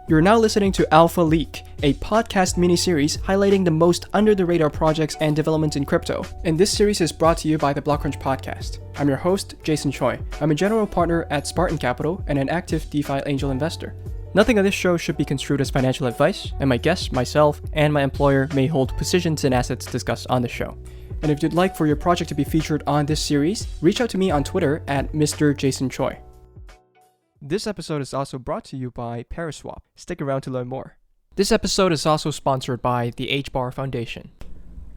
You're now listening to Alpha Leak, a podcast mini-series highlighting the most under-the-radar projects and developments in crypto. And this series is brought to you by the Blockcrunch podcast. I'm your host, Jason Choi. I'm a general partner at Spartan Capital and an active DeFi angel investor. Nothing on this show should be construed as financial advice, and my guests, myself, and my employer may hold positions in assets discussed on the show. And if you'd like for your project to be featured on this series, reach out to me on Twitter at Mr. Jason Choi. This episode is also brought to you by PARASWAP. Stick around to learn more. This episode is also sponsored by the HBAR Foundation.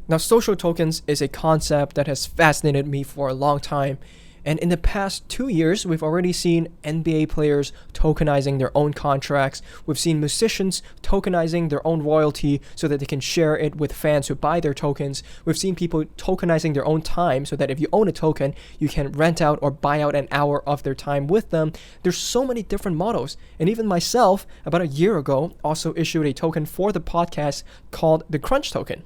Now, social tokens is a concept that has fascinated me for a long time. And in the past 2 years, we've already seen NBA players tokenizing their own contracts. We've seen musicians tokenizing their own royalty so that they can share it with fans who buy their tokens. We've seen people tokenizing their own time so that if you own a token, you can rent out or buy out an hour of their time with them. There's so many different models. And even myself, about a year ago, also issued a token for the podcast called the Crunch token.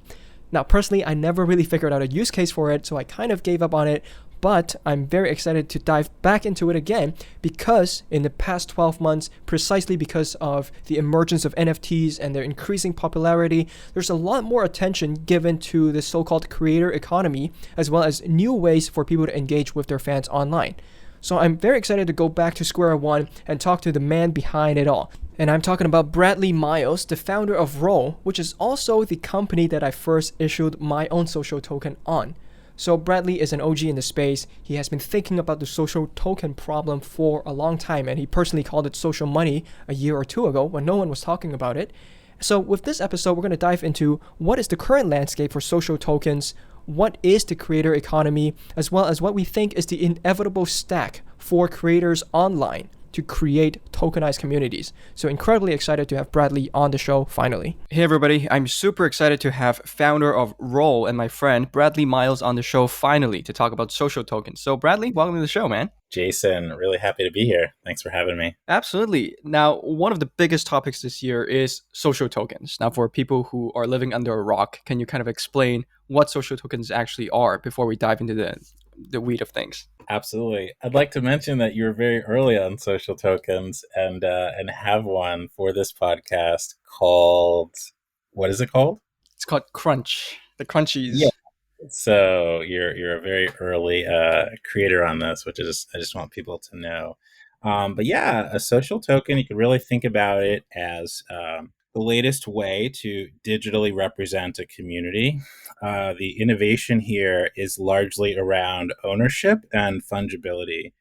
Now, personally, I never really figured out a use case for it, so I kind of gave up on it. But I'm very excited to dive back into it again because in the past 12 months, precisely because of the emergence of NFTs and their increasing popularity, there's a lot more attention given to the so-called creator economy, as well as new ways for people to engage with their fans online. So I'm very excited to go back to square one and talk to the man behind it all. And I'm talking about Bradley Miles, the founder of Roll, which is also the company that I first issued my own social token on. So Bradley is an OG in the space. He has been thinking about the social token problem for a long time, and he personally called it social money a year or two ago when no one was talking about it. So with this episode, we're going to dive into what is the current landscape for social tokens, what is the creator economy, as well as what we think is the inevitable stack for creators online to create tokenized communities. So incredibly excited to have Bradley on the show finally. Hey everybody, I'm super excited to have founder of Roll and my friend Bradley Miles on the show finally to talk about social tokens. So Bradley, welcome to the show, man. Jason, really happy to be here. Thanks for having me. Absolutely. Now, one of the biggest topics this year is social tokens. Now, for people who are living under a rock, can you kind of explain what social tokens actually are before we dive into the weed of things? Absolutely. I'd like to mention that you were very early on social tokens and have one for this podcast called, what is it called? It's called Crunch. The Crunchies. Yeah. So you're a very early creator on this, which is I just want people to know. But yeah, a social token, you could really think about it as the latest way to digitally represent a community. The innovation here is largely around ownership and fungibility.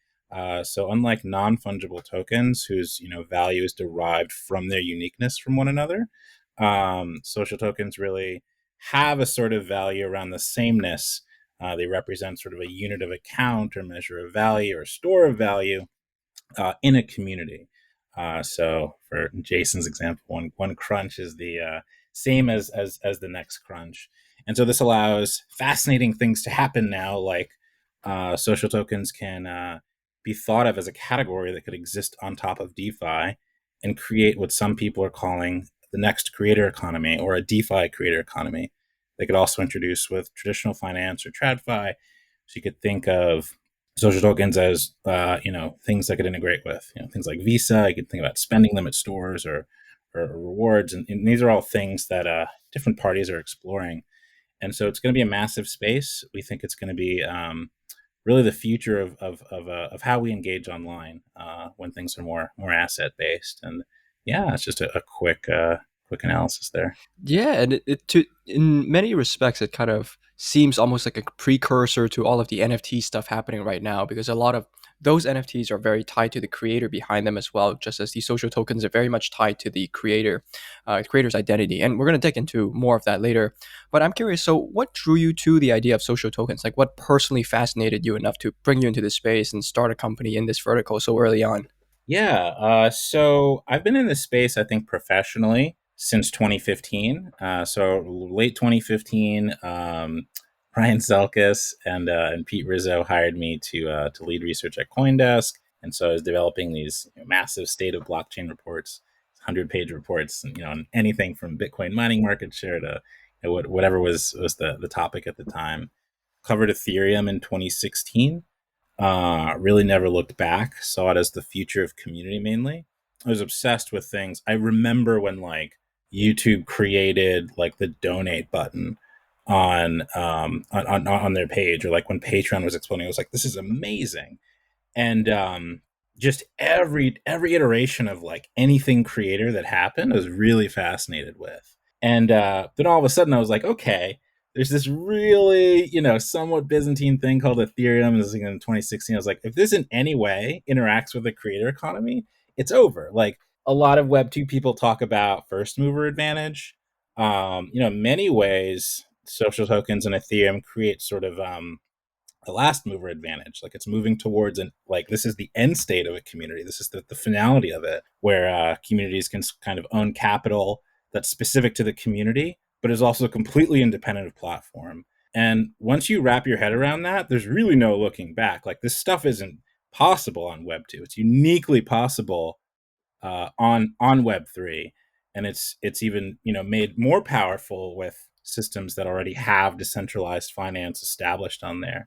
So unlike non-fungible tokens, whose value is derived from their uniqueness from one another, social tokens really have a sort of value around the sameness. They represent sort of a unit of account or measure of value or store of value in a community. So for Jason's example, one crunch is the same as the next crunch. And so this allows fascinating things to happen now, like social tokens can be thought of as a category that could exist on top of DeFi and create what some people are calling the next creator economy or a DeFi creator economy. They could also introduce with traditional finance or TradFi. So you could think of social tokens as things that could integrate with things like Visa. You could think about spending them at stores or rewards, and these are all things that different parties are exploring. And so it's going to be a massive space. We think it's going to be really the future of how we engage online when things are more asset based. And yeah, it's just a quick analysis there. Yeah, and in many respects, it kind of seems almost like a precursor to all of the NFT stuff happening right now, because a lot of those NFTs are very tied to the creator behind them as well, just as the social tokens are very much tied to the creator's identity. And we're going to dig into more of that later. But I'm curious, so what drew you to the idea of social tokens? Like, what personally fascinated you enough to bring you into this space and start a company in this vertical so early on? Yeah, so I've been in this space, I think, professionally since 2015. So late 2015, Brian Zelkis and Pete Rizzo hired me to lead research at CoinDesk. And so I was developing these massive state of blockchain reports, 100-page reports, and on anything from Bitcoin mining market share to whatever was the topic at the time. Covered Ethereum in 2016. Really never looked back. Saw it as the future of community mainly. I was obsessed with things. I remember when like YouTube created like the donate button on their page, or like when Patreon was exploding. I was like, this is amazing. And just every iteration of like anything creator that happened, I was really fascinated with. And then all of a sudden I was like, okay, there's this really, somewhat Byzantine thing called Ethereum. This is in 2016. I was like, if this in any way interacts with the creator economy, it's over. Like, a lot of Web2 people talk about first mover advantage. Many ways social tokens and Ethereum create sort of the last mover advantage. Like, it's moving towards, and like, this is the end state of a community. This is the finality of it, where communities can kind of own capital that's specific to the community, but is also completely independent of platform. And once you wrap your head around that, there's really no looking back. Like, this stuff isn't possible on Web2. It's uniquely possible on Web3, and it's even made more powerful with systems that already have decentralized finance established on there.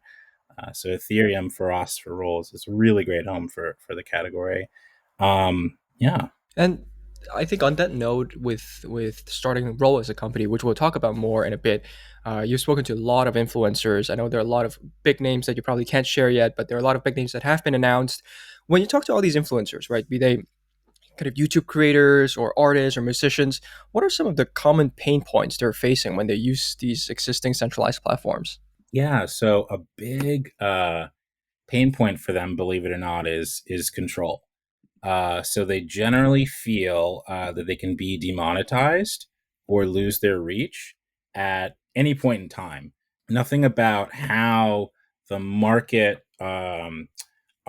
So Ethereum for us, for roles, is a really great home for the category. Yeah. And I think on that note, with starting Roll as a company, which we'll talk about more in a bit, you've spoken to a lot of influencers. I know there are a lot of big names that you probably can't share yet, but there are a lot of big names that have been announced. When you talk to all these influencers, right, be they kind of YouTube creators or artists or musicians, what are some of the common pain points they're facing when they use these existing centralized platforms? Yeah. So a big pain point for them, believe it or not, is control. So they generally feel that they can be demonetized or lose their reach at any point in time. Nothing about how the market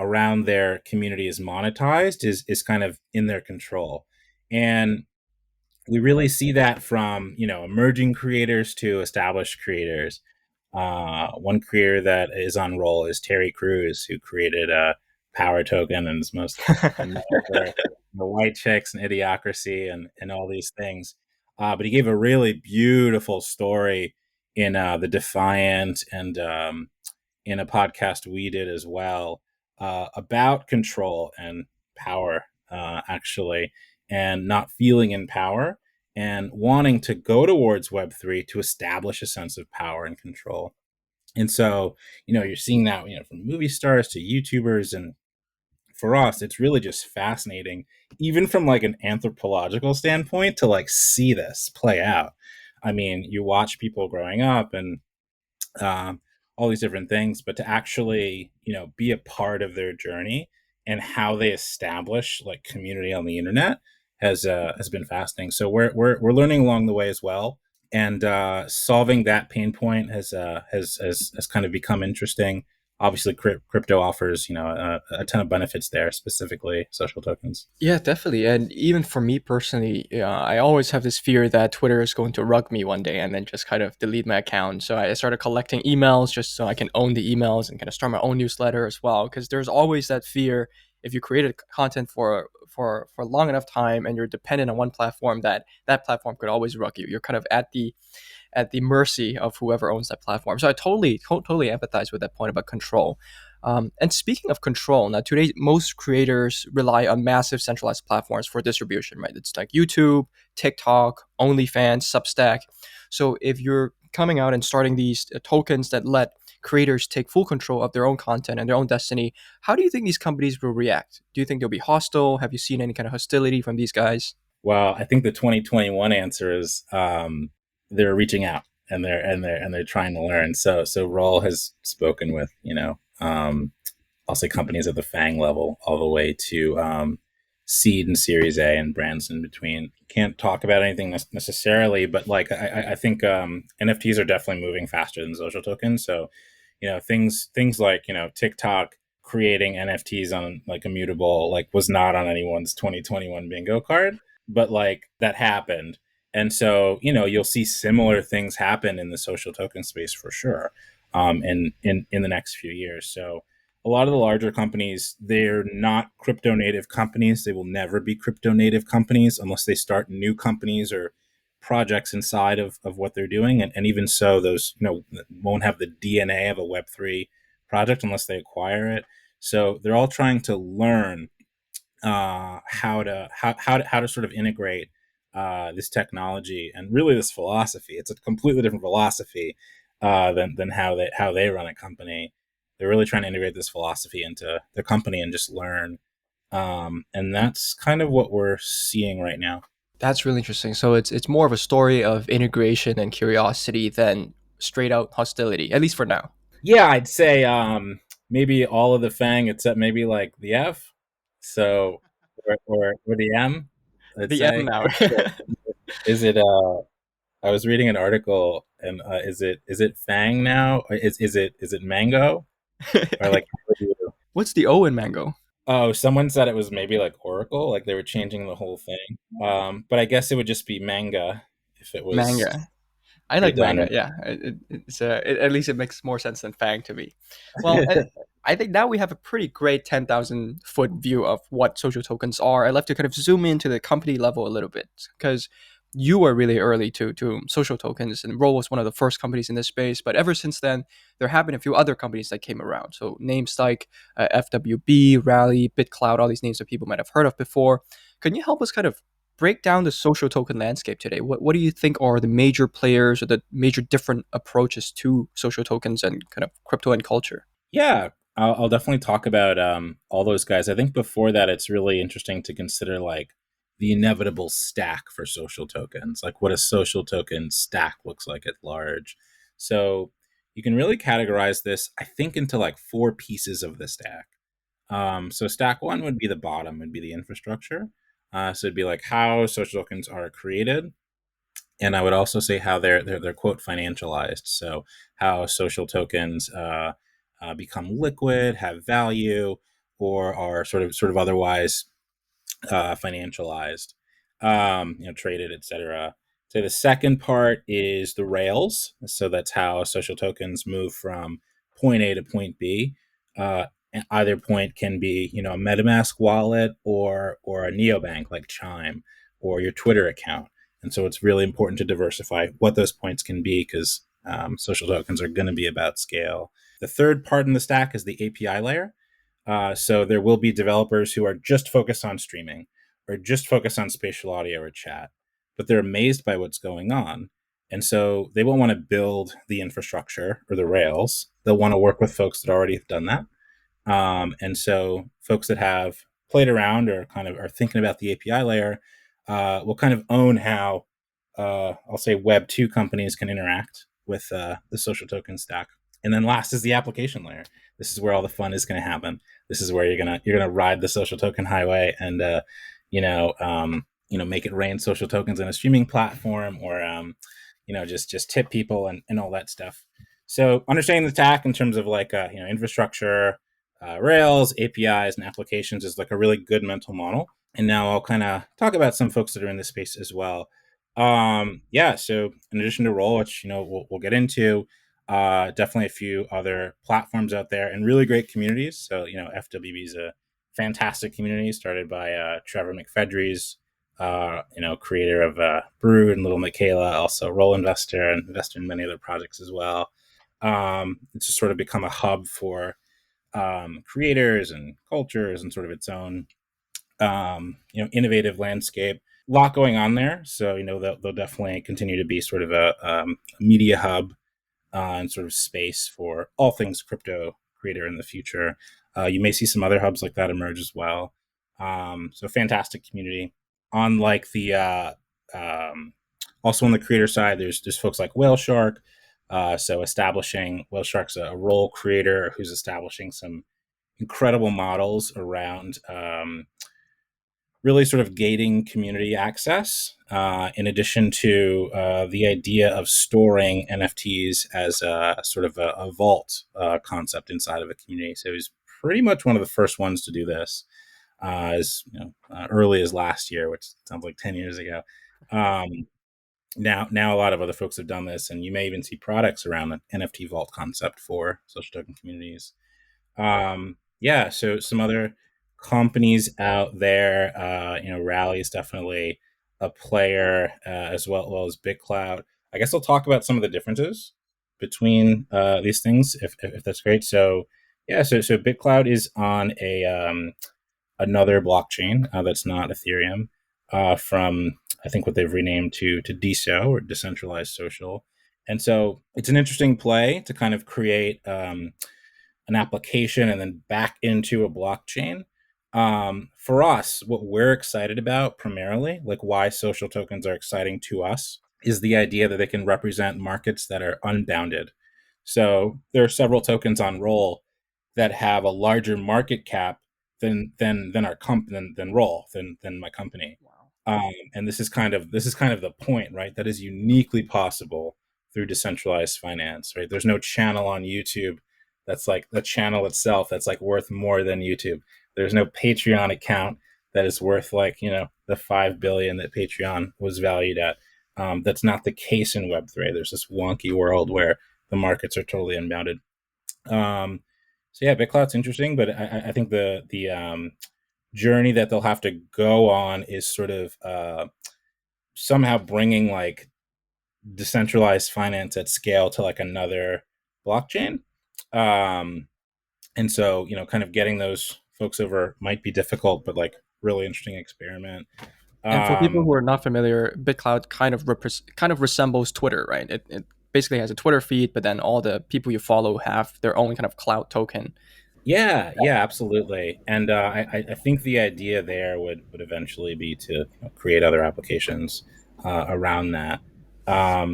around their community is monetized is kind of in their control. And we really see that from emerging creators to established creators. One creator that is on roll is Terry Crews, who created a power token and is most known for the white chicks and idiocracy and all these things. But he gave a really beautiful story in the Defiant, and in a podcast we did as well, about control and power, actually, and not feeling in power and wanting to go towards Web3 to establish a sense of power and control. And so, you're seeing that, from movie stars to YouTubers. And for us, it's really just fascinating, even from like an anthropological standpoint, to like see this play out. I mean, you watch people growing up and um, all these different things, but to actually, be a part of their journey and how they establish like community on the internet has been fascinating. So we're learning along the way as well, and solving that pain point has kind of become interesting. Obviously, crypto offers a ton of benefits there, specifically social tokens. Yeah, definitely. And even for me personally, I always have this fear that Twitter is going to rug me one day and then just kind of delete my account. So I started collecting emails just so I can own the emails and kind of start my own newsletter as well. Because there's always that fear, if you created content for long enough time and you're dependent on one platform, that platform could always rug you. You're kind of at the mercy of whoever owns that platform. So I totally empathize with that point about control. And speaking of control, now today most creators rely on massive centralized platforms for distribution, right? It's like YouTube, TikTok, OnlyFans, Substack. So if you're coming out and starting these tokens that let creators take full control of their own content and their own destiny, how do you think these companies will react? Do you think they'll be hostile? Have you seen any kind of hostility from these guys? Well, I think the 2021 answer is they're reaching out, and they're trying to learn. So Roll has spoken with I'll say companies at the FANG level all the way to seed and Series A and brands in between. Can't talk about anything necessarily, but like I think NFTs are definitely moving faster than social tokens. So things like TikTok creating NFTs on like Immutable like was not on anyone's 2021 bingo card, but like that happened. And so you'll see similar things happen in the social token space for sure, in the next few years. So a lot of the larger companies, they're not crypto native companies. They will never be crypto native companies unless they start new companies or projects inside of what they're doing. And even so, those won't have the DNA of a Web3 project unless they acquire it. So they're all trying to learn how to sort of integrate this technology and really this philosophy. It's a completely different philosophy than how they run a company. They're really trying to integrate this philosophy into their company and just learn. And that's kind of what we're seeing right now. That's really interesting. So it's more of a story of integration and curiosity than straight out hostility, at least for now. Yeah, I'd say maybe all of the Fang except maybe like the F. So or the M, let's The M say. now. Is it I was reading an article, and is it Fang now? Or is it Mango? Or like What's the O in mango? oh, someone said it was maybe like Oracle, like they were changing the whole thing. But I guess it would just be manga if it was Manga. I like redone. manga. Yeah, at least it makes more sense than Fang to me. Well, I think now we have a pretty great 10,000 foot view of what social tokens are. I'd love to kind of zoom into the company level a little bit because you were really early to social tokens, and Roll was one of the first companies in this space. But ever since then, there have been a few other companies that came around. So names like FWB, Rally, Bitcloud, all these names that people might have heard of before. Can you help us kind of break down the social token landscape today? What do you think are the major players or the major different approaches to social tokens and kind of crypto and culture? Yeah, I'll definitely talk about all those guys. I think before that, it's really interesting to consider like the inevitable stack for social tokens, like what a social token stack looks like at large. So you can really categorize this, I think, into like four pieces of the stack. So stack one would be the bottom, would be the infrastructure. So it'd be like how social tokens are created, and I would also say how they're quote financialized. So how social tokens become liquid, have value, or are sort of otherwise financialized, traded, etc. So the second part is the rails. So that's how social tokens move from point A to point B. And either point can be, a MetaMask wallet or a neobank like Chime or your Twitter account. And so it's really important to diversify what those points can be because social tokens are going to be about scale. The third part in the stack is the API layer. So there will be developers who are just focused on streaming or just focused on spatial audio or chat, but they're amazed by what's going on. And so they won't want to build the infrastructure or the rails. They'll want to work with folks that already have done that. And so folks that have played around or kind of are thinking about the API layer will kind of own how, I'll say, Web2 companies can interact with the social token stack. And then last is the application layer. This is where all the fun is going to happen. This is where you're gonna ride the social token highway and make it rain social tokens in a streaming platform or just tip people and all that stuff. So understanding the stack in terms of like infrastructure, Rails, APIs, and applications is like a really good mental model. And now I'll kind of talk about some folks that are in this space as well. Yeah, so in addition to Roll, which we'll get into, definitely a few other platforms out there and really great communities. So FWB is a fantastic community started by Trevor McFedries, creator of Brood and Little Michaela, also Roll investor and investor in many other projects as well. It's just sort of become a hub for creators and cultures and sort of its own innovative landscape. A lot going on there, so they'll definitely continue to be sort of a media hub and sort of space for all things crypto creator in the future. You may see some other hubs like that emerge as well. So fantastic community. On like the also on the creator side, there's folks like Whale Shark. So establishing Whale Shark's a role creator who's establishing some incredible models around really sort of gating community access, in addition to the idea of storing NFTs as a sort of a vault concept inside of a community. So he's pretty much one of the first ones to do this, as early as last year, which sounds like 10 years ago. Now a lot of other folks have done this, and you may even see products around the NFT vault concept for social token communities. Yeah, so some other companies out there, Rally is definitely a player, as well as Bitcloud. I guess I'll talk about some of the differences between these things, if that's great. So yeah, so Bitcloud is on another blockchain that's not Ethereum, from I think what they've renamed to DeSo, or decentralized social. And so it's an interesting play to kind of create an application and then back into a blockchain. For us, what we're excited about primarily, like why social tokens are exciting to us, is the idea that they can represent markets that are unbounded. So there are several tokens on Roll that have a larger market cap than our company than Roll than my company. Wow. And this is kind of the point, right? That is uniquely possible through decentralized finance, right? There's no channel on YouTube that's like the channel itself that's like worth more than YouTube. There's no Patreon account that is worth like the 5 billion that Patreon was valued at. That's not the case in Web3. There's this wonky world where the markets are totally unbounded. So yeah, BitCloud's interesting, but I think the journey that they'll have to go on is sort of somehow bringing like decentralized finance at scale to like another blockchain. Um, and so kind of getting those folks over might be difficult, but like really interesting experiment. And for people Um, who are not familiar, BitCloud kind of resembles Twitter, right? It basically has a Twitter feed, but then all the people you follow have their own kind of cloud token. Yeah, yeah, absolutely. And I think the idea there would eventually be to create other applications around that.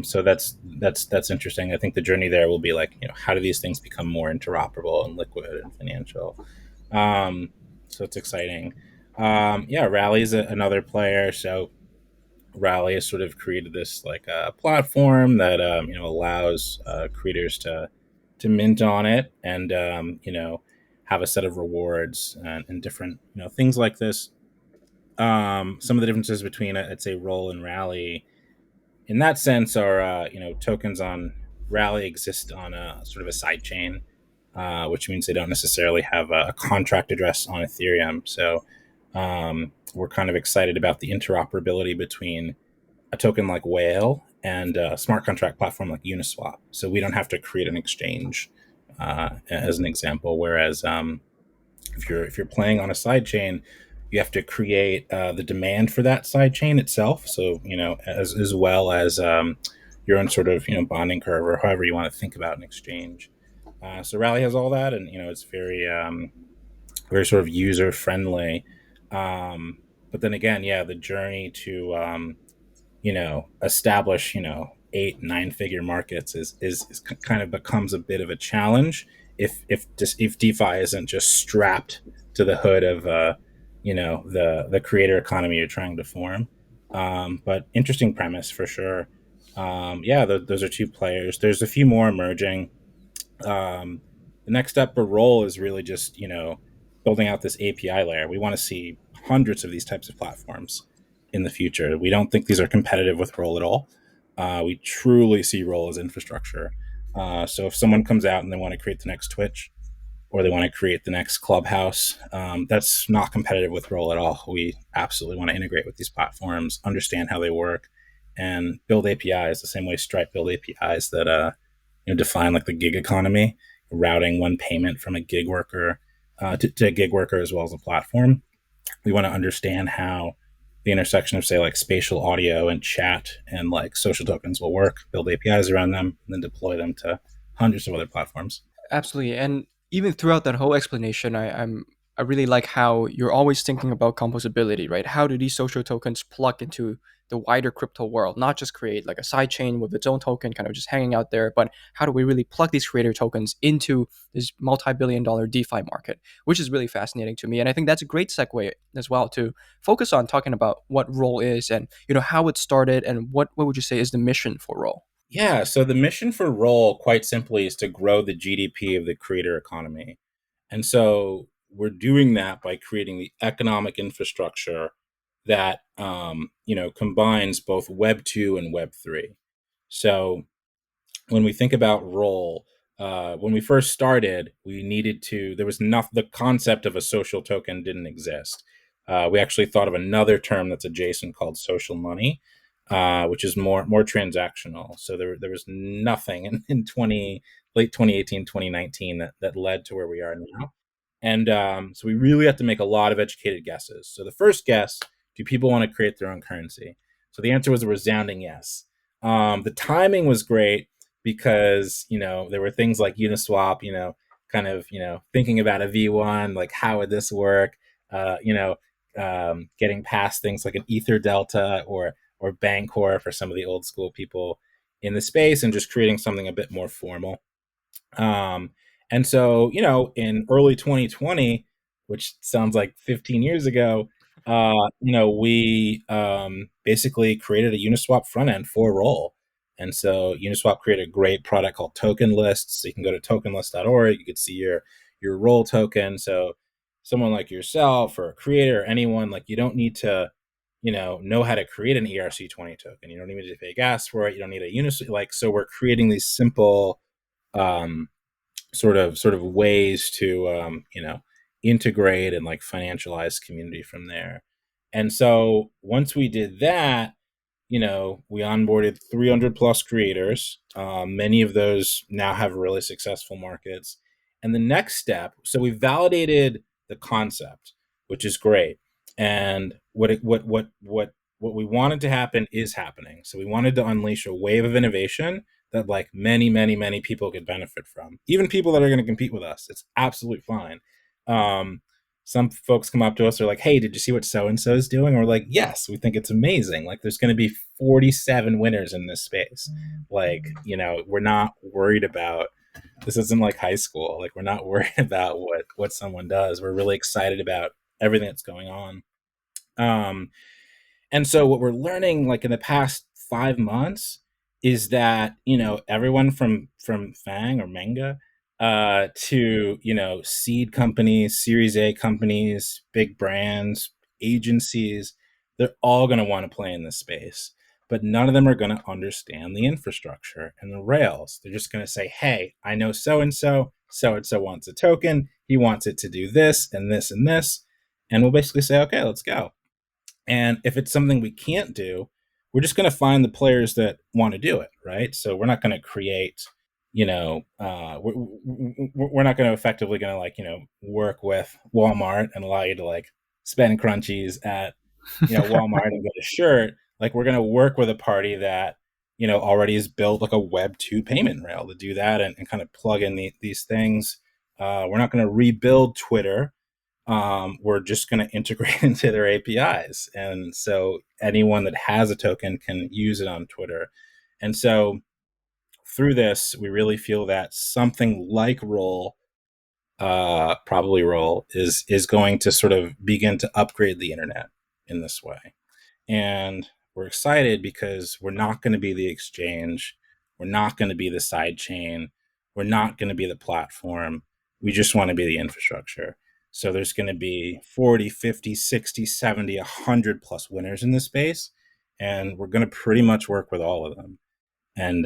So that's interesting. I think the journey there will be like, how do these things become more interoperable and liquid and financial? Um, so it's exciting. Yeah, Rally is another player. So Rally has sort of created this like platform that allows creators to mint on it, and have a set of rewards and different things like this. Some of the differences between I'd say Roll and Rally in that sense are tokens on Rally exist on a sort of a side chain, which means they don't necessarily have a contract address on Ethereum. So we're kind of excited about the interoperability between a token like Whale and a smart contract platform like Uniswap. So we don't have to create an exchange, as an example. Whereas if you're playing on a side chain, you have to create the demand for that side chain itself. So as well as your own sort of bonding curve, or however you want to think about an exchange. So Rally has all that, and it's very sort of user friendly. But then again, yeah, the journey to establish, 8, 9 figure markets is kind of becomes a bit of a challenge if DeFi isn't just strapped to the hood of, the creator economy you're trying to form. But interesting premise for sure. Yeah, those are two players. There's a few more emerging. The next step for Roll is really just building out this API layer. We want to see hundreds of these types of platforms in the future. We don't think these are competitive with Roll at all. We truly see Roll as infrastructure. So if someone comes out and they want to create the next Twitch, or they want to create the next Clubhouse, that's not competitive with Roll at all. We absolutely want to integrate with these platforms, understand how they work, and build APIs the same way Stripe build APIs that define like the gig economy, routing one payment from a gig worker to a gig worker as well as a platform. We want to understand how the intersection of say like spatial audio and chat and like social tokens will work, build APIs around them, and then deploy them to hundreds of other platforms. Absolutely. And even throughout that whole explanation, I really like how you're always thinking about composability, right? How do these social tokens plug into the wider crypto world? Not just create like a side chain with its own token kind of just hanging out there, but how do we really plug these creator tokens into this multi-billion-dollar DeFi market, which is really fascinating to me. And I think that's a great segue as well to focus on talking about what Roll is and how it started and what would you say is the mission for Roll? Yeah, so the mission for Roll, quite simply, is to grow the GDP of the creator economy. And so we're doing that by creating the economic infrastructure that combines both Web 2 and Web 3. So when we think about Roll, when we first started, we needed to. There was not the concept of a social token didn't exist. We actually thought of another term that's adjacent called social money, which is more transactional. So there was nothing in 20 late 2018 2019 that led to where we are now. And so we really have to make a lot of educated guesses. So the first guess, do people want to create their own currency? So the answer was a resounding yes. The timing was great because, there were things like Uniswap, kind of, thinking about a V1, like how would this work? Getting past things like an Ether Delta or Bancor for some of the old school people in the space, and just creating something a bit more formal. Um, and so, in early 2020, which sounds like 15 years ago, we basically created a Uniswap front end for Roll. And so Uniswap created a great product called Token Lists. So you can go to tokenlist.org. You could see your Roll token. So someone like yourself or a creator or anyone, like, you don't need to, know how to create an ERC20 token. You don't need to pay gas for it. You don't need a Uniswap. So we're creating these simple um, sort of ways to integrate and like financialize community from there. And so once we did that, we onboarded 300 plus creators. Many of those now have really successful markets. And the next step, so we validated the concept, which is great. And what we wanted to happen is happening. So we wanted to unleash a wave of innovation that like many, many, many people could benefit from. Even people that are going to compete with us. It's absolutely fine. Some folks come up to us, are like, hey, did you see what so and so is doing? We're like, yes, we think it's amazing. Like, there's going to be 47 winners in this space. Like, we're not worried about, this isn't like high school. Like, we're not worried about what someone does. We're really excited about everything that's going on. And so what we're learning, like, in the past 5 months, is that, everyone from Fang or Manga to, seed companies, Series A companies, big brands, agencies, they're all going to want to play in this space. But none of them are going to understand the infrastructure and the rails. They're just going to say, hey, I know so and so wants a token. He wants it to do this and this and this. And we'll basically say, okay, let's go. And if it's something we can't do, we're just going to find the players that want to do it, right? So we're not going to create, we're not going to effectively going to like, work with Walmart and allow you to like spend crunchies at, Walmart and get a shirt. Like, we're going to work with a party that, already has built like a Web2 payment rail to do that and kind of plug in these things. We're not going to rebuild Twitter. We're just going to integrate into their APIs. And so anyone that has a token can use it on Twitter. And so through this, we really feel that something like Roll, probably Roll, is going to sort of begin to upgrade the internet in this way. And we're excited because we're not going to be the exchange. We're not going to be the side chain. We're not going to be the platform. We just want to be the infrastructure. So there's going to be 40, 50, 60, 70, 100 plus winners in this space. And we're going to pretty much work with all of them. And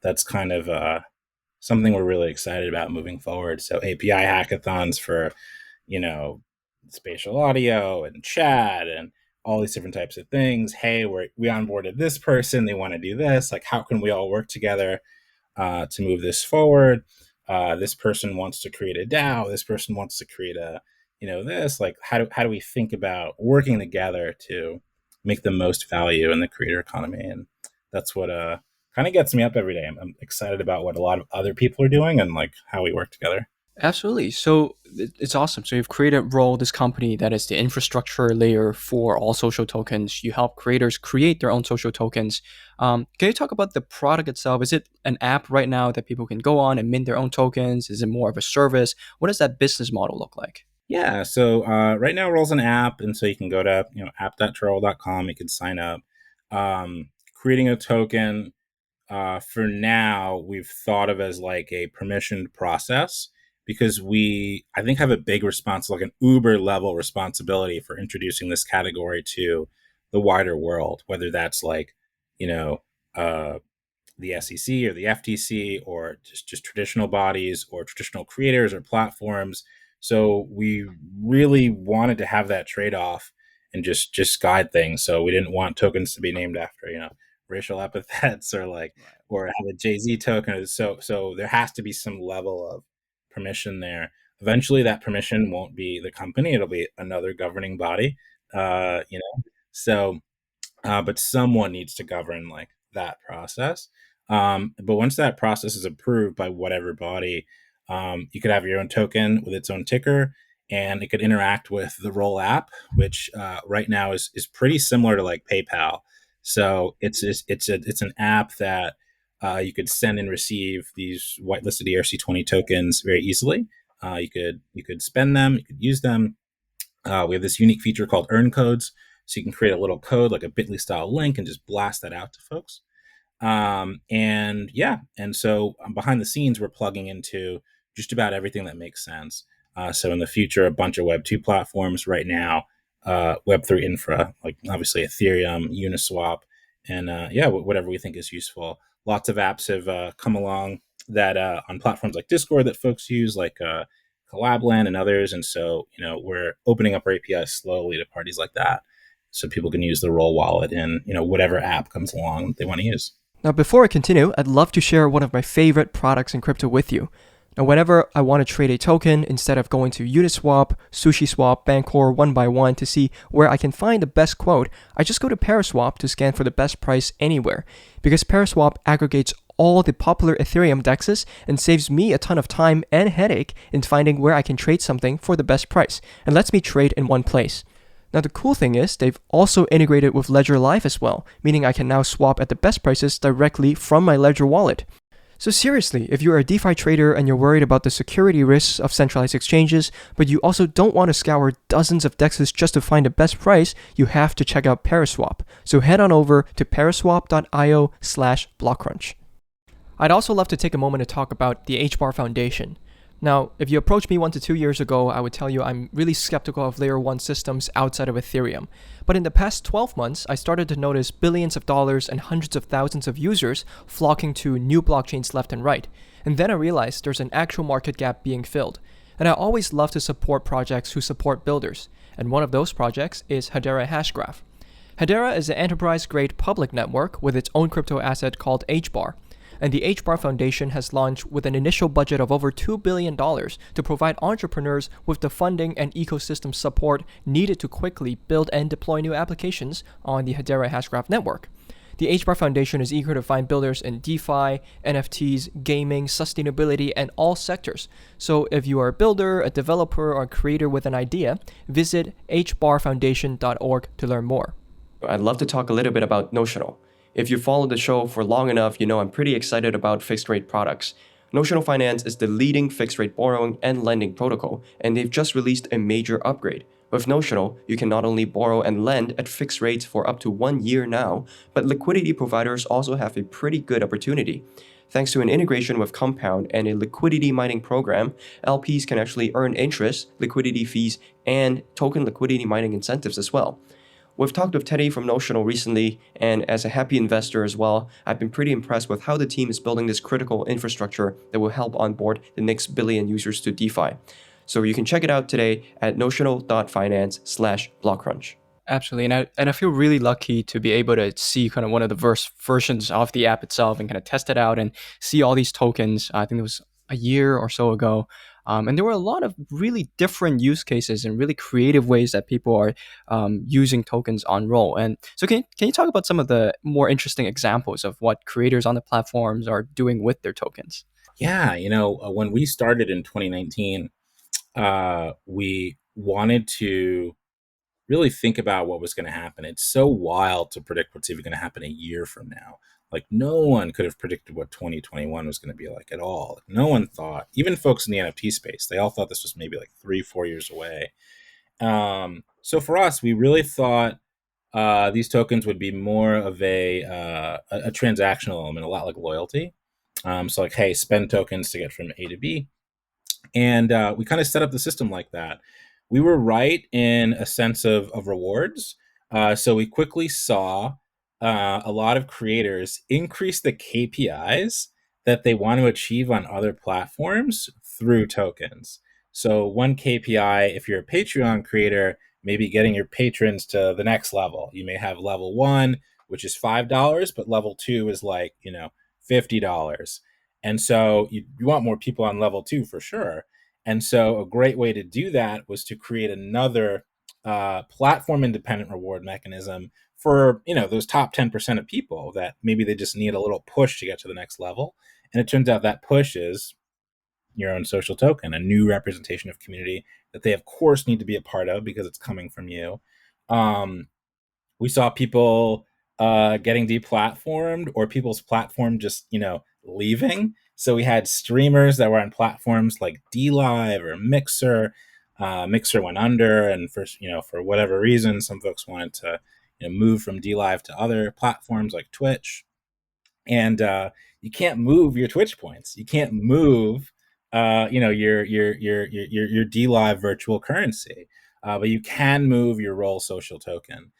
that's kind of something we're really excited about moving forward. So API hackathons for, spatial audio and chat and all these different types of things. Hey, we onboarded this person. They want to do this. Like, how can we all work together to move this forward? This person wants to create a DAO. This person wants to create a, this. Like, how do we think about working together to make the most value in the creator economy? And that's what kind of gets me up every day. I'm excited about what a lot of other people are doing and like how we work together. Absolutely. So it's awesome. So you've created Roll, this company that is the infrastructure layer for all social tokens. You help creators create their own social tokens. Can you talk about the product itself? Is it an app right now that people can go on and mint their own tokens? Is it more of a service? What does that business model look like? Yeah. So right now, Roll's an app, and so you can go to app.roll.com. You can sign up. Creating a token, for now, we've thought of as like a permissioned process, because I think, have a big like an Uber level responsibility for introducing this category to the wider world, whether that's like, you know, uh, the SEC or the FTC or just traditional bodies or traditional creators or platforms. So we really wanted to have that trade-off and just guide things. So we didn't want tokens to be named after, racial epithets or like, Right. or have a Jay-Z token. So there has to be some level of permission there. Eventually, that permission won't be the company; it'll be another governing body. So but someone needs to govern like that process. But once that process is approved by whatever body, you could have your own token with its own ticker, and it could interact with the Roll app, which right now is pretty similar to like PayPal. So it's an app that you could send and receive these whitelisted ERC20 tokens very easily. You could spend them, you could use them. We have this unique feature called earn codes. So you can create a little code like a bit.ly style link and just blast that out to folks. And so behind the scenes, we're plugging into just about everything that makes sense. So in the future, a bunch of Web2 platforms right now, Web3 infra, like obviously Ethereum, Uniswap, and whatever we think is useful. Lots of apps have come along that on platforms like Discord that folks use, like Collabland and others. And so, we're opening up our APIs slowly to parties like that, so people can use the Roll wallet in, whatever app comes along they want to use. Now, before I continue, I'd love to share one of my favorite products in crypto with you. Now, whenever I want to trade a token, instead of going to Uniswap, SushiSwap, Bancor one by one to see where I can find the best quote, I just go to PARASWAP to scan for the best price anywhere. Because PARASWAP aggregates all the popular Ethereum dexes and saves me a ton of time and headache in finding where I can trade something for the best price, and lets me trade in one place. Now, the cool thing is they've also integrated with Ledger Live as well, meaning I can now swap at the best prices directly from my Ledger wallet. So seriously, if you're a DeFi trader and you're worried about the security risks of centralized exchanges, but you also don't want to scour dozens of dexes just to find the best price, you have to check out PARASWAP. So head on over to paraswap.io/blockcrunch. I'd also love to take a moment to talk about the HBAR Foundation. Now, if you approached me 1 to 2 years ago, I would tell you I'm really skeptical of layer 1 systems outside of Ethereum. But in the past 12 months, I started to notice billions of dollars and hundreds of thousands of users flocking to new blockchains left and right. And then I realized there's an actual market gap being filled. And I always love to support projects who support builders. And one of those projects is Hedera Hashgraph. Hedera is an enterprise-grade public network with its own crypto asset called HBAR. And the HBAR Foundation has launched with an initial budget of over $2 billion to provide entrepreneurs with the funding and ecosystem support needed to quickly build and deploy new applications on the Hedera Hashgraph network. The HBAR Foundation is eager to find builders in DeFi, NFTs, gaming, sustainability, and all sectors. So if you are a builder, a developer, or a creator with an idea, visit hbarfoundation.org to learn more. I'd love to talk a little bit about Notional. If you followed the show for long enough, you know I'm pretty excited about fixed-rate products. Notional.finance is the leading fixed-rate borrowing and lending protocol, and they've just released a major upgrade. With Notional, you can not only borrow and lend at fixed rates for up to 1 year now, but liquidity providers also have a pretty good opportunity. Thanks to an integration with Compound and a liquidity mining program, LPs can actually earn interest, liquidity fees, and token liquidity mining incentives as well. We've talked with Teddy from Notional recently, and as a happy investor as well, I've been pretty impressed with how the team is building this critical infrastructure that will help onboard the next billion users to DeFi. So you can check it out today at notional.finance/blockcrunch. Absolutely, and I feel really lucky to be able to see kind of one of the versions of the app itself and kind of test it out and see all these tokens. I think it was a year or so ago. And there were a lot of really different use cases and really creative ways that people are using tokens on Roll. And so can you talk about some of the more interesting examples of what creators on the platforms are doing with their tokens? Yeah, when we started in 2019, we wanted to really think about what was going to happen. It's so wild to predict what's even going to happen a year from now. Like, no one could have predicted what 2021 was going to be like at all. No one thought, even folks in the NFT space, they all thought this was maybe like 3-4 years away. So for us, we really thought these tokens would be more of a transactional element, a lot like loyalty. So like, hey, spend tokens to get from A to B. And we kind of set up the system like that. We were right in a sense of rewards. So we quickly saw a lot of creators increase the KPIs that they want to achieve on other platforms through tokens. So one KPI, if you're a Patreon creator, maybe getting your patrons to the next level. You may have level 1, which is $5, but level 2 is like, $50. And so you want more people on level 2 for sure. And so a great way to do that was to create another platform independent reward mechanism for those top 10% of people that maybe they just need a little push to get to the next level. And it turns out that push is your own social token, a new representation of community that they of course need to be a part of because it's coming from you. We saw people getting deplatformed, or people's platform just leaving. So we had streamers that were on platforms like DLive or Mixer. Mixer went under, and for whatever reason, some folks wanted to move from DLive to other platforms like Twitch. And you can't move your Twitch points. You can't move, your DLive virtual currency, but you can move your Roll social token.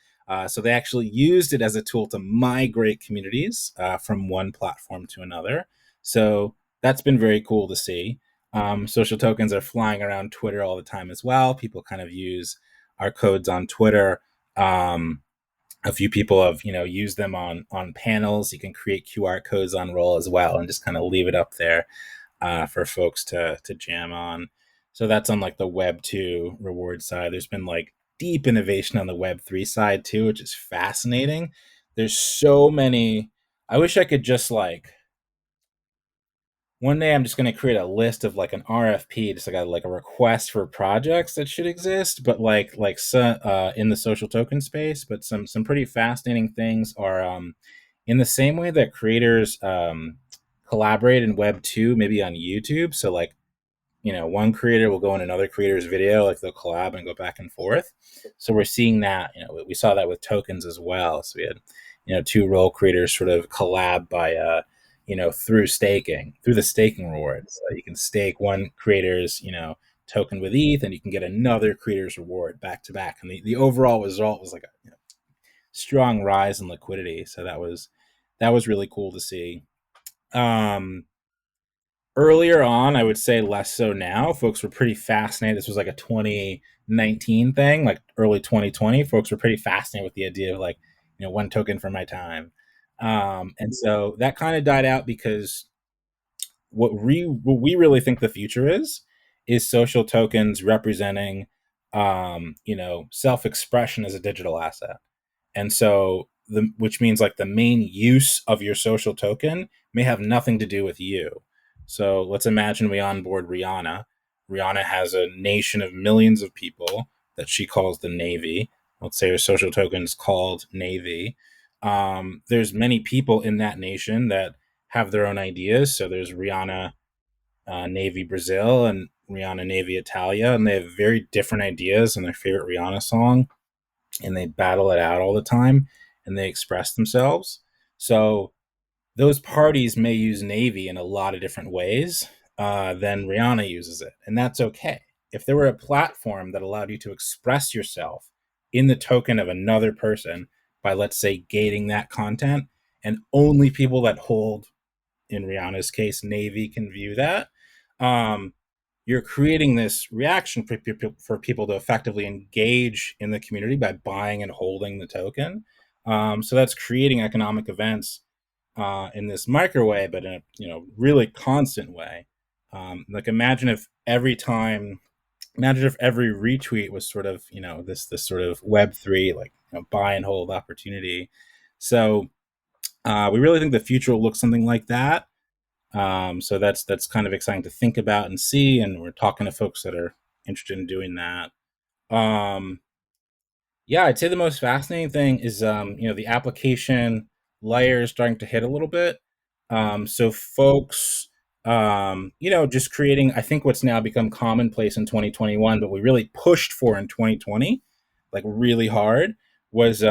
So they actually used it as a tool to migrate communities from one platform to another. So that's been very cool to see. Social tokens are flying around Twitter all the time as well. People kind of use our codes on Twitter. A few people have used them on panels. You can create QR codes on Roll as well and just kind of leave it up there for folks to jam on. So that's on like the Web2 reward side. There's been like deep innovation on the Web3 side too, which is fascinating. There's so many. I wish I could just like one day I'm just going to create a list of like an RFP, just like a request for projects that should exist, but in the social token space. But some pretty fascinating things are in the same way that creators collaborate in Web2, maybe on YouTube. So like one creator will go in another creator's video, like they'll collab and go back and forth. So we're seeing that. We saw that with tokens as well. So we had two role creators sort of collab by through the staking rewards. So you can stake one creator's token with ETH, and you can get another creator's reward back to back. And the overall result was like a strong rise in liquidity. So that was really cool to see. Earlier on, I would say less so now. Folks were pretty fascinated. This was like a 2019 thing, like early 2020. Folks were pretty fascinated with the idea of like, one token for my time. And so that kind of died out because what we really think the future is social tokens representing, self-expression as a digital asset. And so which means like the main use of your social token may have nothing to do with you. So let's imagine we onboard Rihanna. Rihanna has a nation of millions of people that she calls the Navy. Let's say her social token is called Navy. There's many people in that nation that have their own ideas. So there's Rihanna Navy Brazil and Rihanna Navy Italia, and they have very different ideas and their favorite Rihanna song, and they battle it out all the time, and they express themselves. So those parties may use Navy in a lot of different ways than Rihanna uses it, and that's okay. If there were a platform that allowed you to express yourself in the token of another person by, let's say, gating that content, and only people that hold, in Rihanna's case, Navy can view that, you're creating this reaction for people to effectively engage in the community by buying and holding the token. So that's creating economic events in this micro way, but in a really constant way. Like imagine if every retweet was sort of this sort of Web3 like buy and hold opportunity. So we really think the future will look something like that. So that's kind of exciting to think about and see, and we're talking to folks that are interested in doing that. Yeah, I'd say the most fascinating thing is the application layer is starting to hit a little bit. So folks, just creating, I think what's now become commonplace in 2021, but we really pushed for in 2020, like really hard, was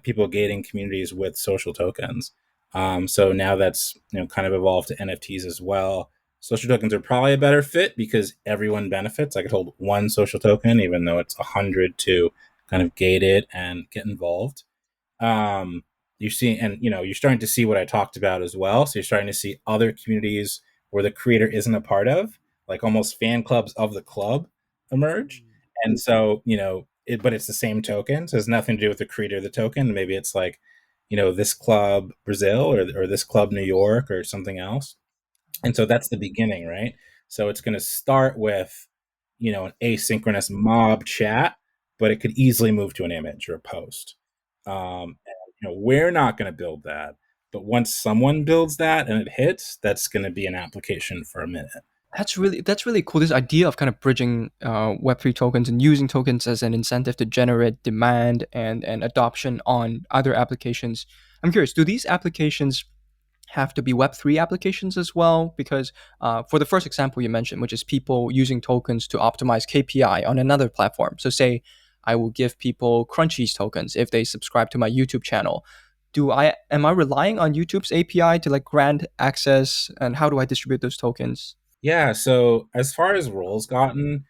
people gating communities with social tokens. So now that's kind of evolved to NFTs as well. Social tokens are probably a better fit because everyone benefits. I could hold one social token, even though it's 100 to kind of gate it and get involved. You're seeing, and you're starting to see what I talked about as well. So you're starting to see other communities where the creator isn't a part of, like almost fan clubs of the club emerge. And so, but it's the same token. So it has nothing to do with the creator of the token. Maybe it's like, this club Brazil or this club New York or something else. And so that's the beginning, right? So it's going to start with an asynchronous mob chat, but it could easily move to an image or a post. We're not going to build that, but once someone builds that and it hits, that's going to be an application for a minute. That's really cool. This idea of kind of bridging Web3 tokens and using tokens as an incentive to generate demand and adoption on other applications. I'm curious, do these applications have to be Web3 applications as well? Because for the first example you mentioned, which is people using tokens to optimize KPI on another platform. So say I will give people Crunchies tokens if they subscribe to my YouTube channel. Am I relying on YouTube's API to like grant access, and how do I distribute those tokens? Yeah. So as far as roles gotten,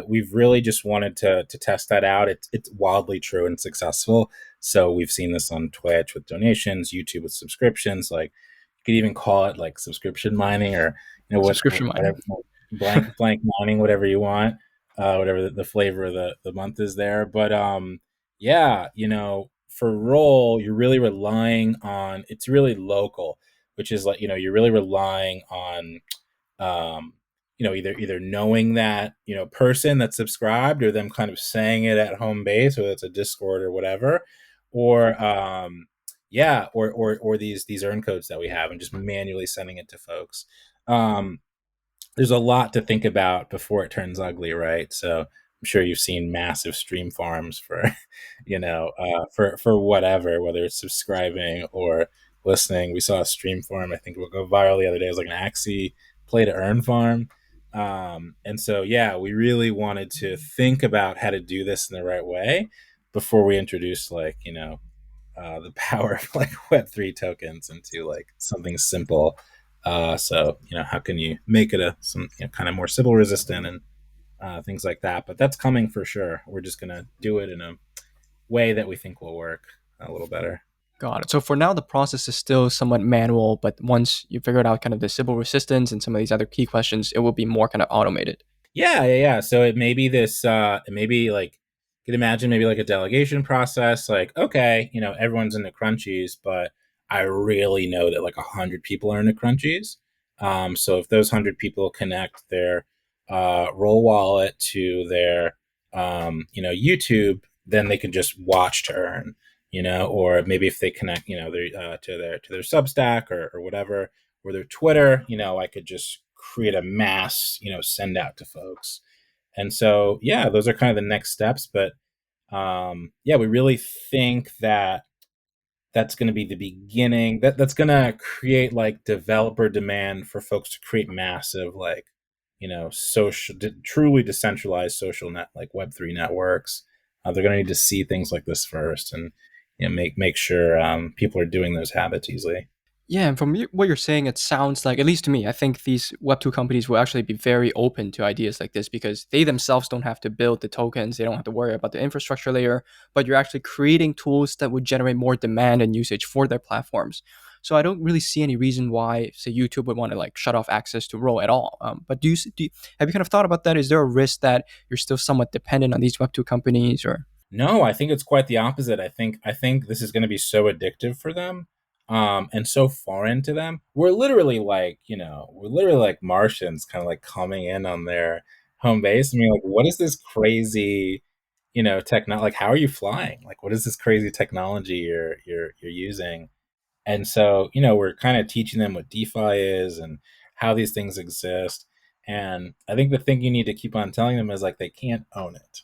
we've really just wanted to test that out. It's wildly true and successful. So we've seen this on Twitch with donations, YouTube with subscriptions. Like you could even call it like subscription mining, or Subscription whatever, mining. blank mining, whatever you want, whatever the flavor of the month is there. But yeah, for role, you're really relying on, it's really local, which is like, you're really relying on um, either knowing that person that's subscribed, or them kind of saying it at home base, whether it's a Discord or whatever, or yeah, or these earn codes that we have, and just manually sending it to folks. Um, there's a lot to think about before it turns ugly, right? So I'm sure you've seen massive stream farms for, for whatever, whether it's subscribing or listening. We saw a stream farm, I think it will go viral the other day. It was like an Axie play to earn farm. And so, yeah, we really wanted to think about how to do this in the right way before we introduced the power of like Web3 tokens into like something simple. So how can you make it some kind of more Sybil resistant and things like that? But that's coming for sure. We're just gonna do it in a way that we think will work a little better. Got it. So for now, the process is still somewhat manual, but once you figure out kind of the Sybil resistance and some of these other key questions, it will be more kind of automated. Yeah. So it may be this. It may be like, you could imagine maybe like a delegation process. Like, okay, everyone's into crunchies, but I really know that like 100 people are into crunchies. So if those 100 people connect their roll wallet to their YouTube, then they can just watch to earn. Or maybe if they connect, their to their Substack or whatever, or their Twitter, I could just create a mass, send out to folks. And so, yeah, those are kind of the next steps. But yeah, we really think that that's going to be the beginning. That's going to create like developer demand for folks to create massive, like, social, truly decentralized social net, like Web3 networks. They're going to need to see things like this first, and make sure people are doing those habits easily. Yeah, and from what you're saying, it sounds like, at least to me, I think these Web2 companies will actually be very open to ideas like this because they themselves don't have to build the tokens. They don't have to worry about the infrastructure layer, but you're actually creating tools that would generate more demand and usage for their platforms. So I don't really see any reason why, say, YouTube would want to like shut off access to Roll at all. But have you kind of thought about that? Is there a risk that you're still somewhat dependent on these Web2 companies, or? No, I think it's quite the opposite. I think this is going to be so addictive for them, and so foreign to them. We're literally like Martians, kind of like coming in on their home base. I mean, like, what is this crazy, like, how are you flying? Like, what is this crazy technology you're using? And so, we're kind of teaching them what DeFi is and how these things exist. And I think the thing you need to keep on telling them is like they can't own it.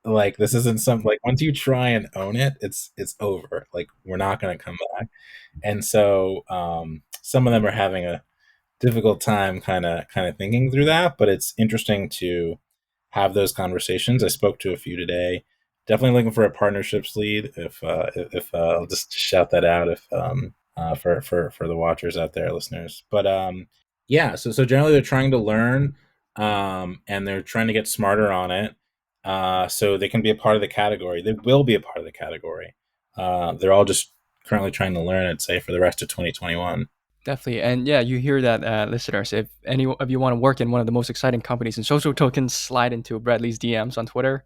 Like, this isn't some, like, once you try and own it, it's over. Like, we're not going to come back. And so some of them are having a difficult time kind of thinking through that, but it's interesting to have those conversations. I spoke to a few today. Definitely looking for a partnerships lead. If I'll just shout that out, if for the watchers out there, listeners. But yeah, so generally they're trying to learn, and they're trying to get smarter on it, so they can be a part of the category. They will be a part of the category. They're all just currently trying to learn it, say, for the rest of 2021. Definitely. And yeah, you hear that, listeners. If any of you want to work in one of the most exciting companies in social tokens, slide into Bradley's DMs on Twitter.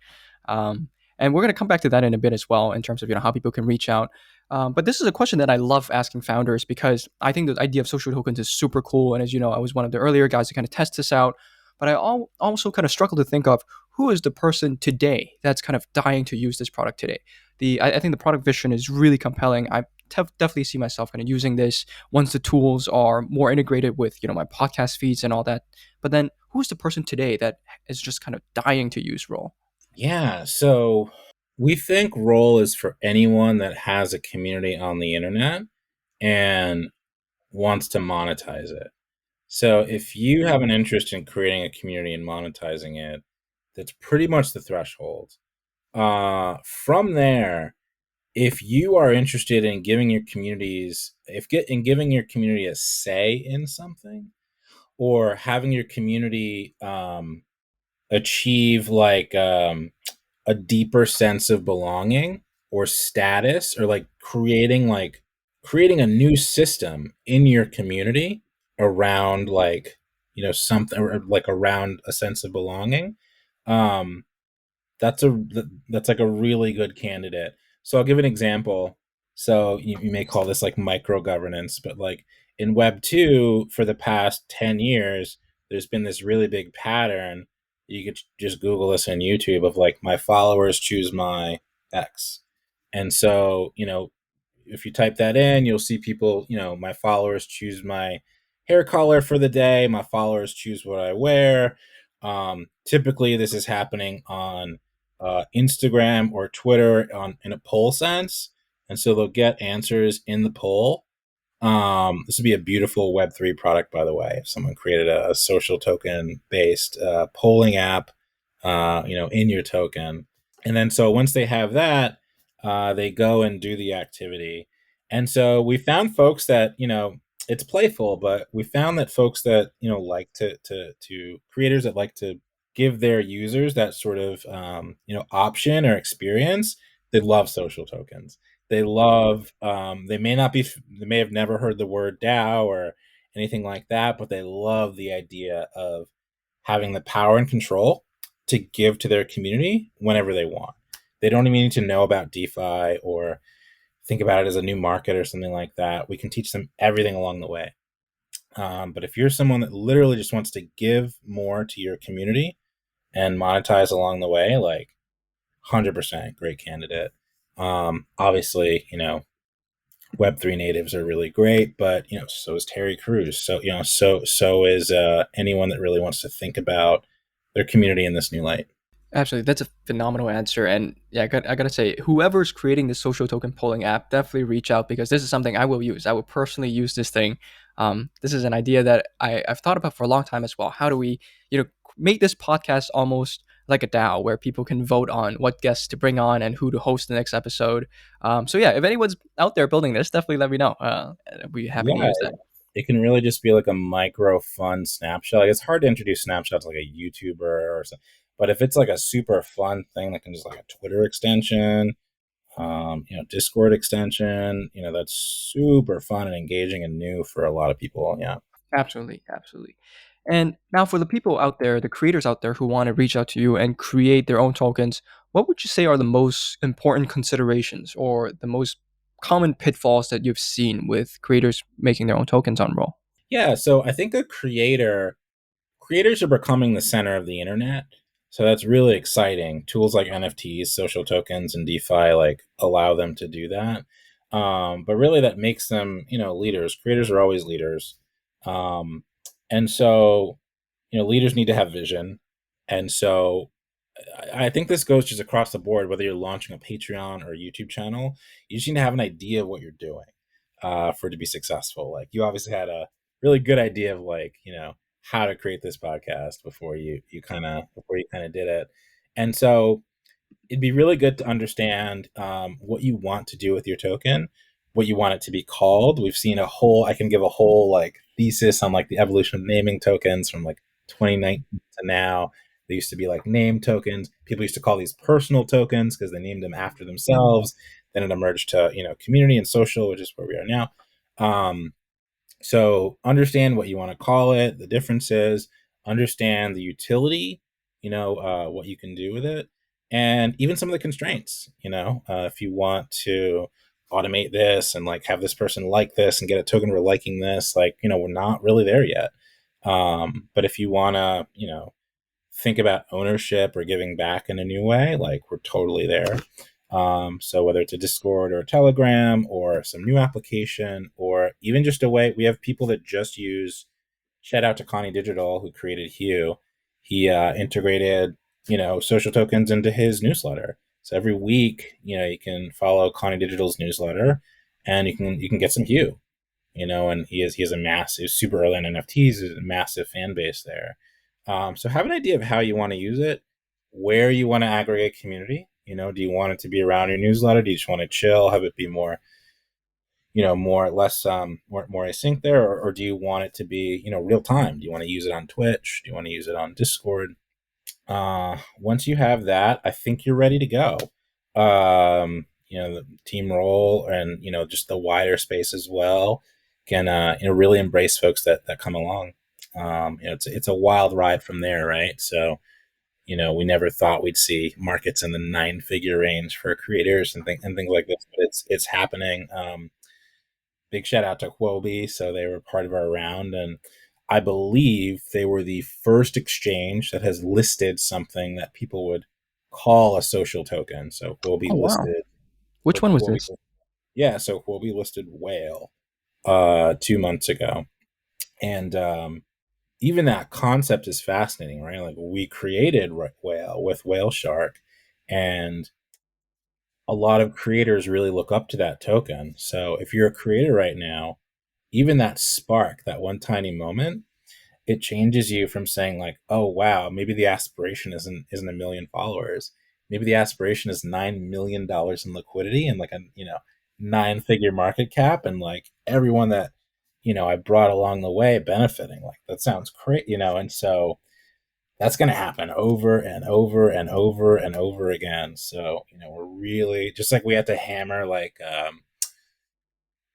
And we're going to come back to that in a bit as well, in terms of how people can reach out. But this is a question that I love asking founders because I think the idea of social tokens is super cool. And as you know, I was one of the earlier guys to kind of test this out. but also kind of struggle to think of who is the person today that's kind of dying to use this product today. I think the product vision is really compelling. I definitely see myself kind of using this once the tools are more integrated with my podcast feeds and all that. But then, who's the person today that is just kind of dying to use Roll? Yeah. So we think role is for anyone that has a community on the internet and wants to monetize it. So if you have an interest in creating a community and monetizing it, that's pretty much the threshold. From there, if you are interested in giving your communities, if get in giving your community a say in something, or having your community achieve like a deeper sense of belonging or status, or creating a new system in your community around something, or like around a sense of belonging, um that's like a really good candidate. So I'll give an example. So you may call this like micro governance, but like in Web 2 for the past 10 years, there's been this really big pattern. You could just Google this on YouTube of like, my followers choose my X. And so, if you type that in, you'll see people, my followers choose my hair color for the day. My followers choose what I wear. Typically, this is happening on Instagram or Twitter in a poll sense. And so they'll get answers in the poll. This would be a beautiful Web3 product, by the way, if someone created a social token based polling app, in your token. And then so once they have that, they go and do the activity. And so we found folks that, it's playful, but we found that folks that, like to creators that like to give their users that sort of, option or experience, they love social tokens. They love, they may have never heard the word DAO or anything like that, but they love the idea of having the power and control to give to their community whenever they want. They don't even need to know about DeFi or think about it as a new market or something like that. We can teach them everything along the way. But if you're someone that literally just wants to give more to your community and monetize along the way, like 100% great candidate. Obviously, Web3 natives are really great, but so is Terry Crews. So so is anyone that really wants to think about their community in this new light. Absolutely, that's a phenomenal answer. And yeah, I gotta say, whoever's creating the social token polling app, definitely reach out because this is something I will use. I will personally use this thing. This is an idea that I've thought about for a long time as well. How do we, make this podcast almost like a DAO where people can vote on what guests to bring on and who to host the next episode? So yeah, if anyone's out there building this, definitely let me know. I'd be happy to Yeah, use that. it can really just be like a micro fun snapshot. Like, it's hard to introduce snapshots like a YouTuber or something. But if it's like a super fun thing that can just like a Twitter extension, Discord extension, that's super fun and engaging and new for a lot of people. Yeah. Absolutely, absolutely. And now for the people out there, the creators out there who want to reach out to you and create their own tokens, what would you say are the most important considerations or the most common pitfalls that you've seen with creators making their own tokens on Roll? Yeah. So I think creators are becoming the center of the internet. So that's really exciting. Tools like NFTs, social tokens, and DeFi like allow them to do that. But really, that makes them, leaders. Creators are always leaders, and so leaders need to have vision. And so I think this goes just across the board. Whether you're launching a Patreon or a YouTube channel, you just need to have an idea of what you're doing for it to be successful. Like, you obviously had a really good idea of like how to create this podcast before you kind of did it. And so it'd be really good to understand what you want to do with your token, what you want it to be called. I can give a whole like thesis on like the evolution of naming tokens from like 2019 to now. They used to be like name tokens. People used to call these personal tokens because they named them after themselves. Then it emerged to, community and social, which is where we are now. So understand what you want to call it, the differences, understand the utility, what you can do with it, and even some of the constraints. If you want to automate this and like have this person like this and get a token for liking this, like, we're not really there yet. But if you want to, think about ownership or giving back in a new way, like we're totally there. So whether it's a Discord or a Telegram or some new application or even just a way, we have people that just use. Shout out to Connie Digital who created Hue. He integrated social tokens into his newsletter. So every week, you can follow Connie Digital's newsletter, and you can get some Hue. And he has a massive, super early on NFTs, a massive fan base there. So have an idea of how you want to use it, where you want to aggregate community. Do you want it to be around your newsletter? Do you just want to chill, have it be more, more less, more async there, or do you want it to be, real time? Do you want to use it on Twitch? Do you want to use it on Discord? Once you have that, I think you're ready to go. The team role and just the wider space as well can really embrace folks that come along. It's a wild ride from there, right? So we never thought we'd see markets in the 9-figure range for creators and things like this, but it's happening. Big shout out to Quobi. So they were part of our round, and I believe they were the first exchange that has listed something that people would call a social token. So Quobi Oh, wow. listed. Which one was Quobi, this? yeah, so Quobi listed Whale 2 months ago, and even that concept is fascinating, right? Like we created Whale with Whale Shark, and a lot of creators really look up to that token. So if you're a creator right now, even that spark, that one tiny moment, it changes you from saying like, oh wow, maybe the aspiration isn't a million followers. Maybe the aspiration is $9 million in liquidity and like a 9-figure market cap, and like everyone that I brought along the way benefiting. Like that sounds great, and so that's going to happen over and over and over and over again. So we're really, just like we had to hammer like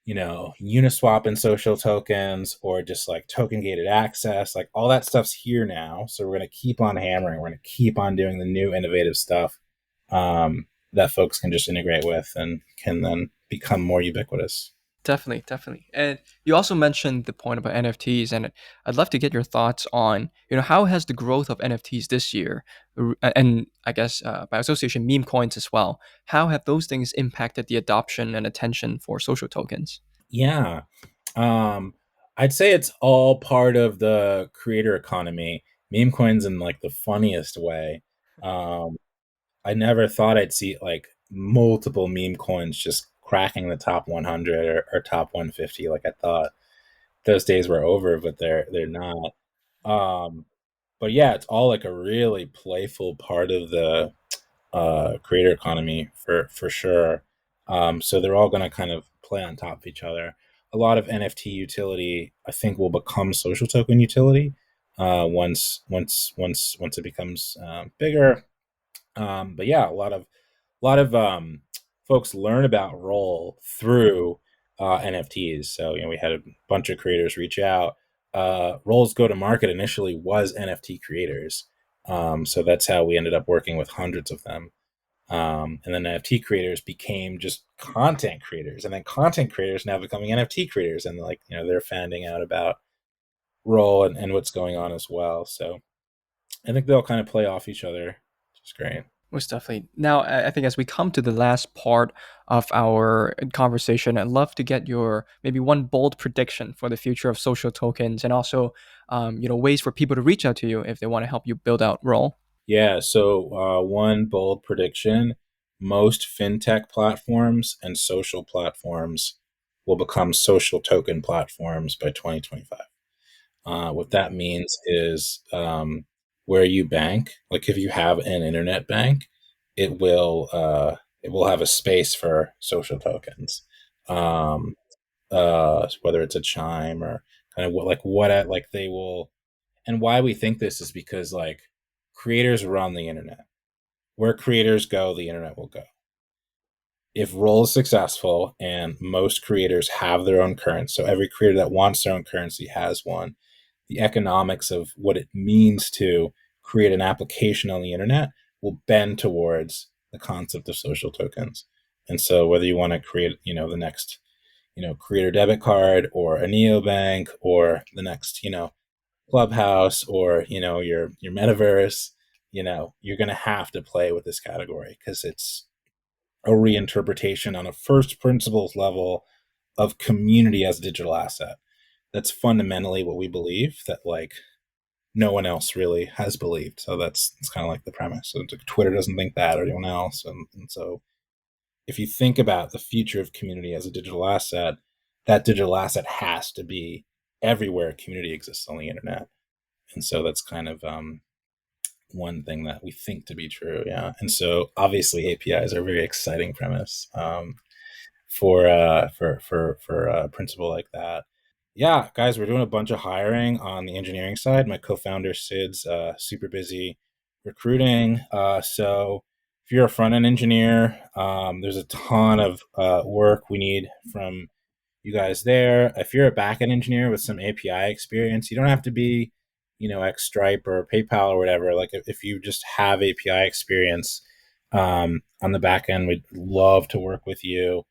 Uniswap and social tokens, or just like token gated access, like all that stuff's here now. So we're going to keep on hammering. We're going to keep on doing the new innovative stuff that folks can just integrate with and can then become more ubiquitous. Definitely, definitely. And you also mentioned the point about NFTs, and I'd love to get your thoughts on, how has the growth of NFTs this year, and I guess by association, meme coins as well, how have those things impacted the adoption and attention for social tokens? Yeah. Um, I'd say it's all part of the creator economy. Meme coins in like the funniest way. Um, I never thought I'd see like multiple meme coins just cracking the top 100 or top 150. Like I thought those days were over, but they're not. Um, but yeah, it's all like a really playful part of the creator economy for sure. So they're all going to kind of play on top of each other. A lot of NFT utility, I think, will become social token utility once it becomes bigger. But yeah, a lot of folks learn about role through NFTs. So we had a bunch of creators reach out. Role's go to market initially was NFT creators, so that's how we ended up working with hundreds of them. And then NFT creators became just content creators, and then content creators now becoming NFT creators, and like they're finding out about role and what's going on as well. So I think they'll kind of play off each other, which is great. Most definitely. Now, I think as we come to the last part of our conversation, I'd love to get your maybe one bold prediction for the future of social tokens, and also, ways for people to reach out to you if they want to help you build out role. Yeah. So one bold prediction: most fintech platforms and social platforms will become social token platforms by 2025. What that means is where you bank, like if you have an internet bank, it will have a space for social tokens. Um, Whether it's a Chime or kind of like they will. And why we think this is because like creators run the internet. Where creators go, the internet will go. If Roll is successful and most creators have their own currency, so every creator that wants their own currency has one, the economics of what it means to create an application on the internet will bend towards the concept of social tokens. And so whether you want to create, the next, creator debit card or a neobank or the next, Clubhouse or your Metaverse, you're going to have to play with this category because it's a reinterpretation on a first principles level of community as a digital asset. That's fundamentally what we believe that like no one else really has believed. So it's kind of like the premise. So Twitter doesn't think that or anyone else. And so if you think about the future of community as a digital asset, that digital asset has to be everywhere community exists on the internet. And so that's kind of one thing that we think to be true. Yeah. And so obviously APIs are a very exciting premise for a principle like that. Yeah, guys, we're doing a bunch of hiring on the engineering side. My co-founder Sid's super busy recruiting. So if you're a front end engineer, there's a ton of work we need from you guys there. If you're a back end engineer with some API experience, you don't have to be, ex Stripe or PayPal or whatever. Like if you just have API experience on the back end, we'd love to work with you.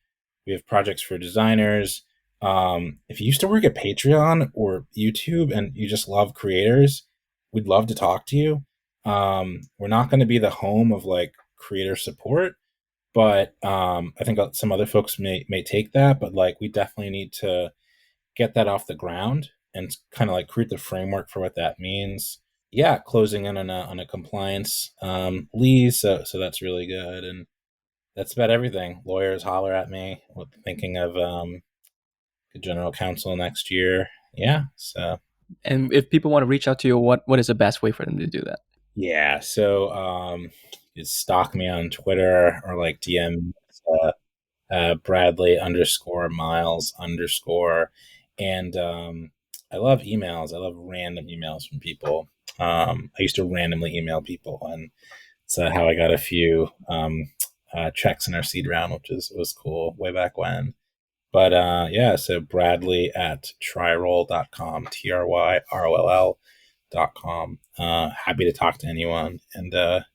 We have projects for designers. If you used to work at Patreon or YouTube and you just love creators, we'd love to talk to you. We're not going to be the home of like creator support, but I think some other folks may take that. But like, we definitely need to get that off the ground and kind of like create the framework for what that means. Yeah, closing in on a compliance lead, so that's really good, and that's about everything. Lawyers holler at me. Thinking of general counsel next year. Yeah. So And if people want to reach out to you, what is the best way for them to do that? yeah. So you stalk me on Twitter or like DM Bradley underscore Miles underscore. And I love emails. I love random emails from people. I used to randomly email people, and it's how I got a few checks in our seed round, which was cool way back when. But yeah, so Bradley at tryroll.com, TRYROLL.com. Happy to talk to anyone and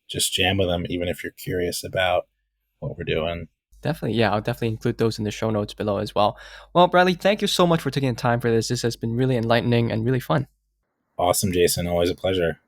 just jam with them, even if you're curious about what we're doing. Definitely. Yeah, I'll definitely include those in the show notes below as well. Well, Bradley, thank you so much for taking the time for this. This has been really enlightening and really fun. Awesome, Jason. Always a pleasure.